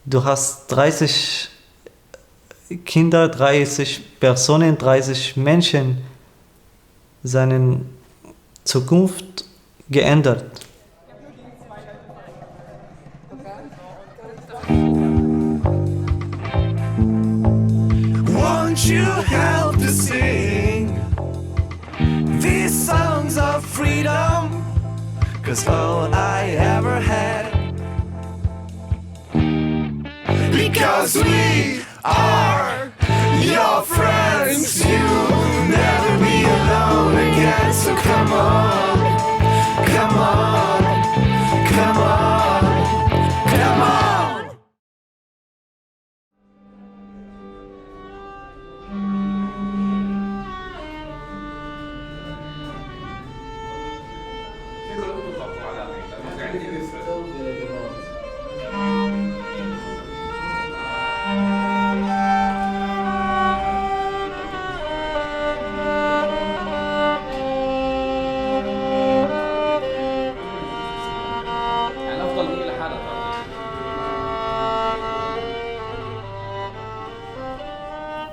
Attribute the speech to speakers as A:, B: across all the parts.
A: Du hast 30 Kinder, 30 Personen, 30 Menschen seine Zukunft geändert.
B: Won't you help to sing these songs of freedom? 'Cause all I ever had. Because we are your friends. You'll never be alone again. So come on, come on, come on, come on.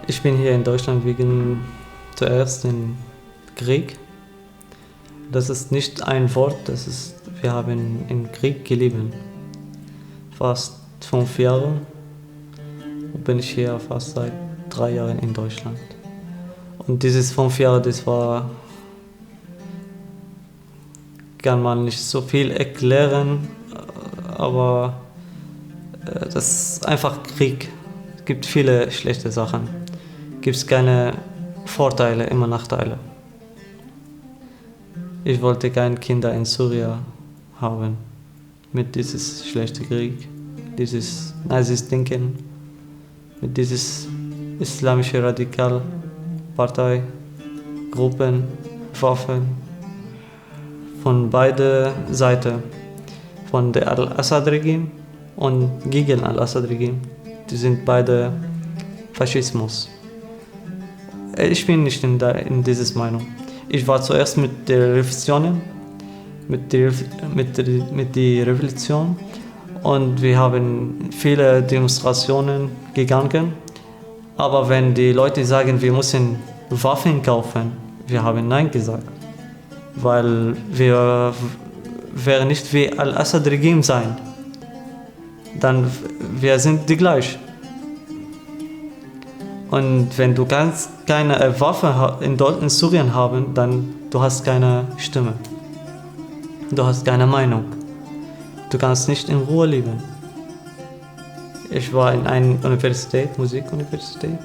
A: Ich bin hier in Deutschland wegen zuerst den Krieg. Das ist nicht ein Wort, wir haben im Krieg gelebt. Fast 5 Jahre bin ich hier, fast seit 3 Jahren in Deutschland. Und dieses 5 Jahre, kann man nicht so viel erklären, aber das ist einfach Krieg. Es gibt viele schlechte Sachen. Es gibt keine Vorteile, immer Nachteile. Ich wollte keine Kinder in Syrien haben mit diesem schlechten Krieg, dieses Nazis-Denken, mit dieses islamische Radikalpartei, Gruppen, Waffen von beiden Seiten, von der Al-Assad-Regime und gegen Al-Assad-Regime. Die sind beide Faschismus. Ich bin nicht in dieser Meinung. Ich war zuerst mit der Revolution, mit der Revolution, und wir haben viele Demonstrationen gegangen. Aber wenn die Leute sagen, wir müssen Waffen kaufen, wir haben Nein gesagt, weil wir werden nicht wie Al-Assad-Regime sein. Dann wir sind die gleich. Und wenn du keine Waffe in Syrien haben, dann du hast keine Stimme. Du hast keine Meinung. Du kannst nicht in Ruhe leben. Ich war in einer Universität, Musikuniversität.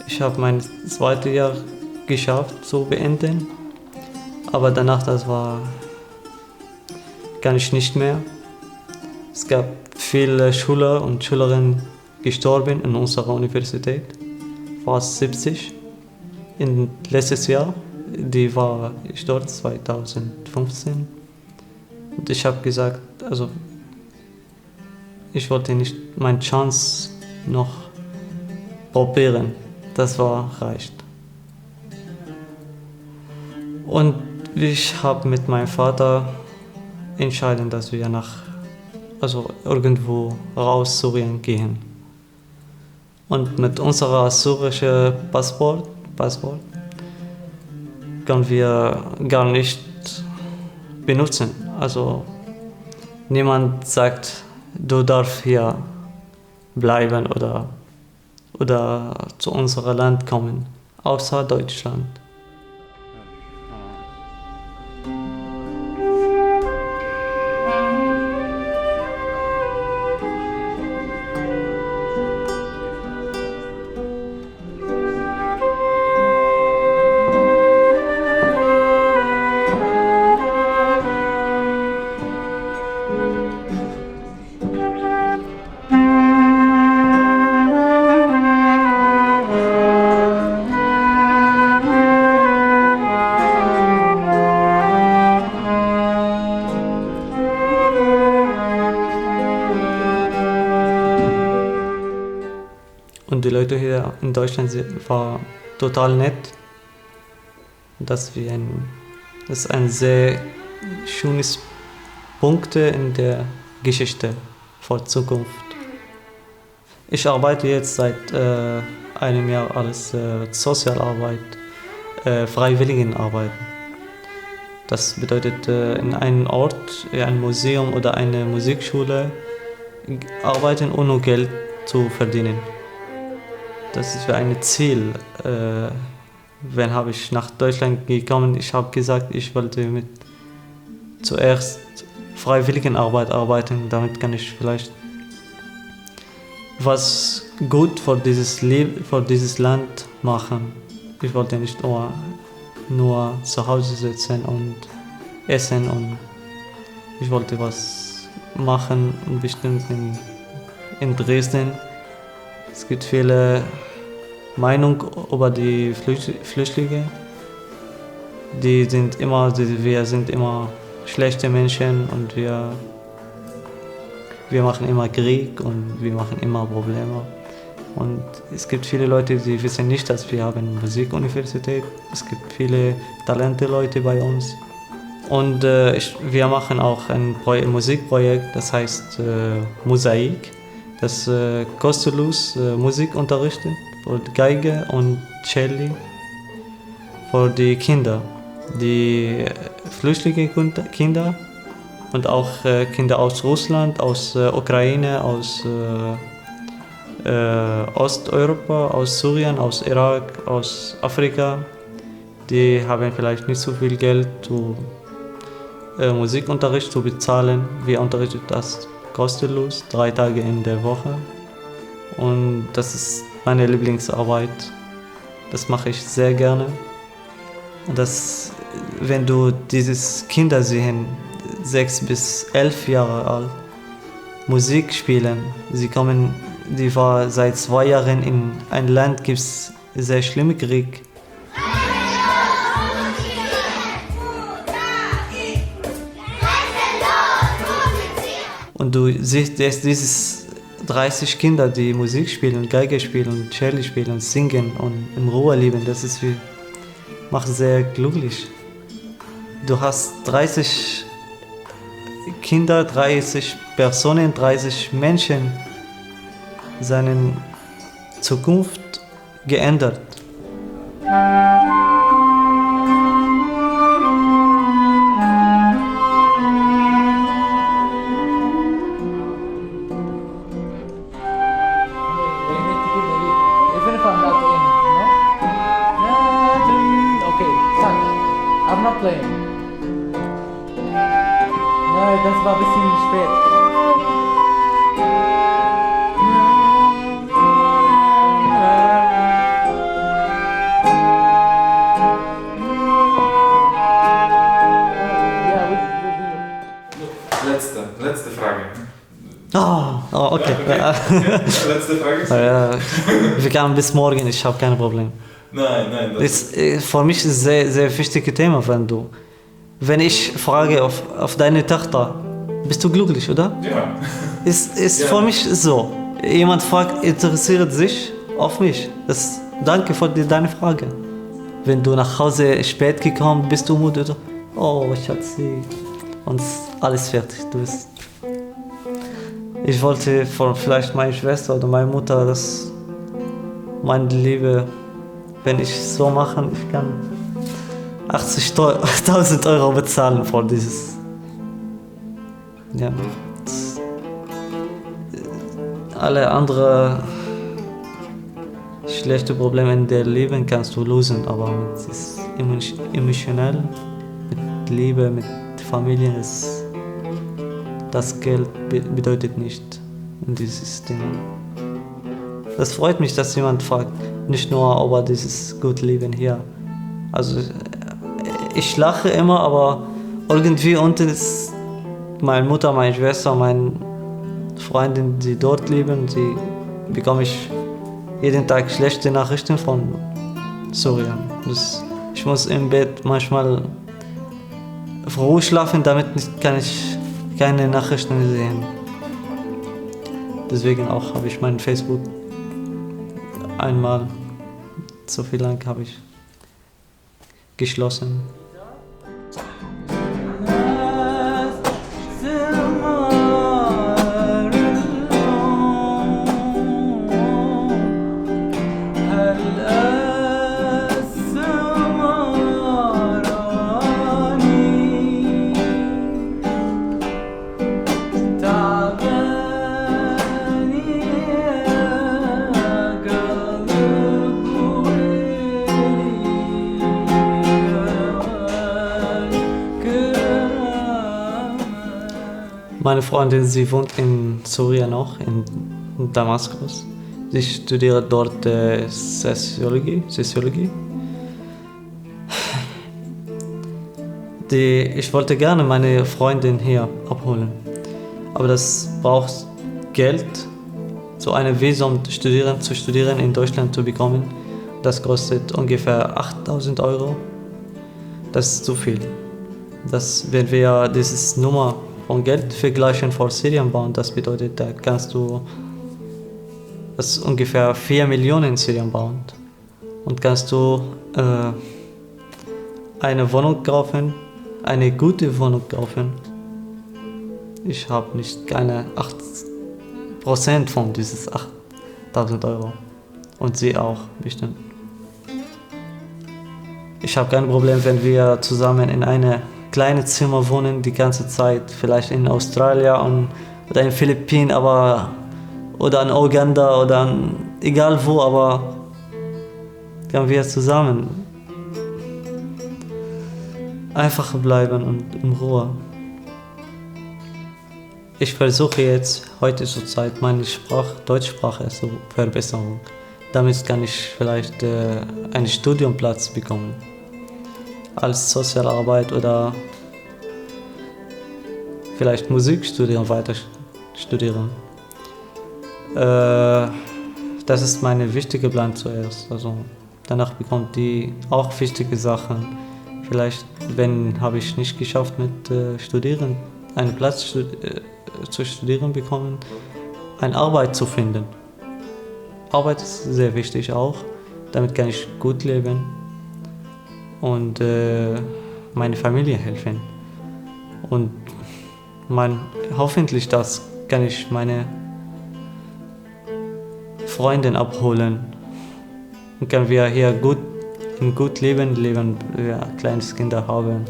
A: Ich habe mein 2. Jahr geschafft zu beenden. Aber danach, kann ich nicht mehr. Es gab viele Schüler und Schülerinnen gestorben in unserer Universität, fast 70. Letztes Jahr, die war ich dort 2015. Und ich habe gesagt, also ich wollte nicht meine Chance noch probieren. Das reicht. Und ich habe mit meinem Vater entschieden, dass wir irgendwo raus Syrien gehen. Und mit unserem syrischen Passport können wir gar nicht benutzen. Also niemand sagt, du darfst hier bleiben oder zu unserem Land kommen, außer Deutschland. Und die Leute hier in Deutschland waren total nett. Das ist ein sehr schönes Punkt in der Geschichte für Zukunft. Ich arbeite jetzt seit einem Jahr als Sozialarbeit, Freiwilligenarbeit. Das bedeutet, in einem Ort, in einem Museum oder eine Musikschule arbeiten, ohne Geld zu verdienen. Das ist ein Ziel. Wenn habe ich nach Deutschland gekommen, ich habe gesagt, ich wollte zuerst Freiwilligenarbeit arbeiten, damit kann ich vielleicht was gut für dieses Land machen. Ich wollte nicht nur zu Hause sitzen und essen, und ich wollte was machen, und bestimmt in Dresden. Es gibt viele Meinungen über die Flüchtlinge. Wir sind immer schlechte Menschen, und wir machen immer Krieg und wir machen immer Probleme. Und es gibt viele Leute, die wissen nicht, dass wir haben eine Musikuniversität. Es gibt viele talente Leute bei uns. Und wir machen auch ein Musikprojekt, das heißt Mosaik, das kostenlos Musik unterrichtet für Geige und Cello für die Kinder, die Flüchtlinge-Kinder und auch Kinder aus Russland, aus Ukraine, aus Osteuropa, aus Syrien, aus Irak, aus Afrika. Die haben vielleicht nicht so viel Geld, Musikunterricht zu bezahlen. Wir unterrichten das kostenlos, 3 Tage in der Woche. Und das ist meine Lieblingsarbeit. Das mache ich sehr gerne. Und wenn du dieses Kinder sehen, 6 bis 11 Jahre alt, Musik spielen, die war seit 2 Jahren in ein Land, gibt es sehr schlimmen Krieg. Und du siehst dieses 30 Kinder, die Musik spielen, Geige spielen, Cello spielen, singen und in Ruhe leben. Das macht sehr glücklich. Du hast 30 Kinder, 30 Personen, 30 Menschen, seine Zukunft geändert.
C: I'm not playing. Ja, das war ein bisschen spät.
D: Letzte Frage.
A: Okay.
D: Letzte Frage.
A: Wir können bis morgen, ich habe kein Problem.
D: Nein.
A: Für mich ist es ein sehr, sehr wichtiges Thema, wenn ich frage auf deine Tochter, bist du glücklich, oder?
D: Ja.
A: Ist
D: Ja.
A: für mich so. Jemand fragt, interessiert sich auf mich. Danke für deine Frage. Wenn du nach Hause spät gekommen bist, du müde, oh, Schatzi, und alles fertig. Ich wollte vielleicht meine Schwester oder meine Mutter, dass meine Liebe, wenn ich so mache, ich kann 80.000 Euro bezahlen für dieses. Ja. Alle anderen schlechte Probleme in der Leben kannst du lösen, aber emotionell, mit Liebe, mit Familie, das Geld bedeutet nicht in dieses Thema. Das freut mich, dass jemand fragt, nicht nur über dieses gute Leben hier. Also ich lache immer, aber irgendwie unten ist meine Mutter, meine Schwester, meine Freundin, die dort leben, die bekomme ich jeden Tag schlechte Nachrichten von Syrien. Ich muss im Bett manchmal früh schlafen, damit kann ich keine Nachrichten sehen. Deswegen auch habe ich mein Facebook einmal so viel lang habe ich geschlossen. Meine Freundin, sie wohnt in Syrien noch, in Damaskus. Sie studiert dort Soziologie. Ich wollte gerne meine Freundin hier abholen, aber das braucht Geld, so ein Visum zu studieren in Deutschland zu bekommen. Das kostet ungefähr 8.000 Euro. Das ist zu viel. Wenn wir diese Nummer von Geld vergleichen für Syrien bauen, das bedeutet, da kannst du ungefähr 4 Millionen in Syrien bauen. Und kannst du eine Wohnung kaufen, eine gute Wohnung kaufen. Ich habe nicht keine 8% von dieses 8.000 Euro. Und sie auch bestimmt. Ich habe kein Problem, wenn wir zusammen in einem kleinen Zimmer wohnen, die ganze Zeit. Vielleicht in Australien oder in den Philippinen, oder in Uganda oder egal wo, aber können wir zusammen einfach bleiben und in Ruhe. Ich versuche jetzt heute zur Zeit meine Deutschsprache zu verbessern. Damit kann ich vielleicht einen Studienplatz bekommen. Als Sozialarbeit oder vielleicht Musikstudium weiter studieren. Das ist mein wichtiger Plan zuerst. Also danach bekommt die auch wichtige Sachen. Vielleicht, habe ich nicht geschafft mit Studieren, einen Platz zu studieren bekommen, eine Arbeit zu finden. Arbeit ist sehr wichtig auch. Damit kann ich gut leben und meine Familie helfen. Und hoffentlich kann ich meine Freundin abholen und können wir hier gut leben, wir kleine Kinder haben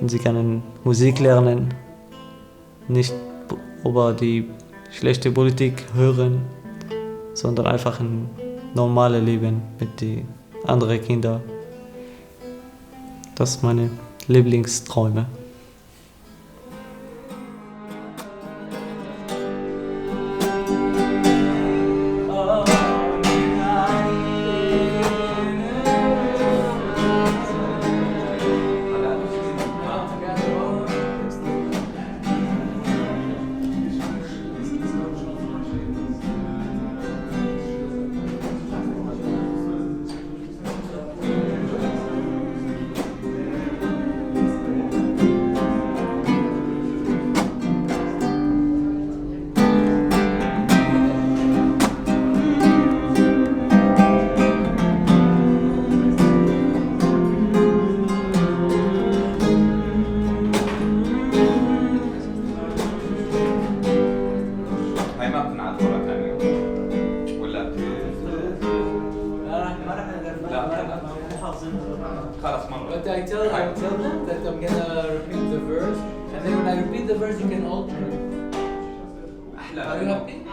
A: und sie können Musik lernen, nicht über die schlechte Politik hören, sondern einfach ein normales Leben mit den anderen Kindern. Das sind meine Lieblingsträume.
C: But I tell them that I'm gonna repeat the verse, and then when I repeat the verse, you can alter it. Are you happy?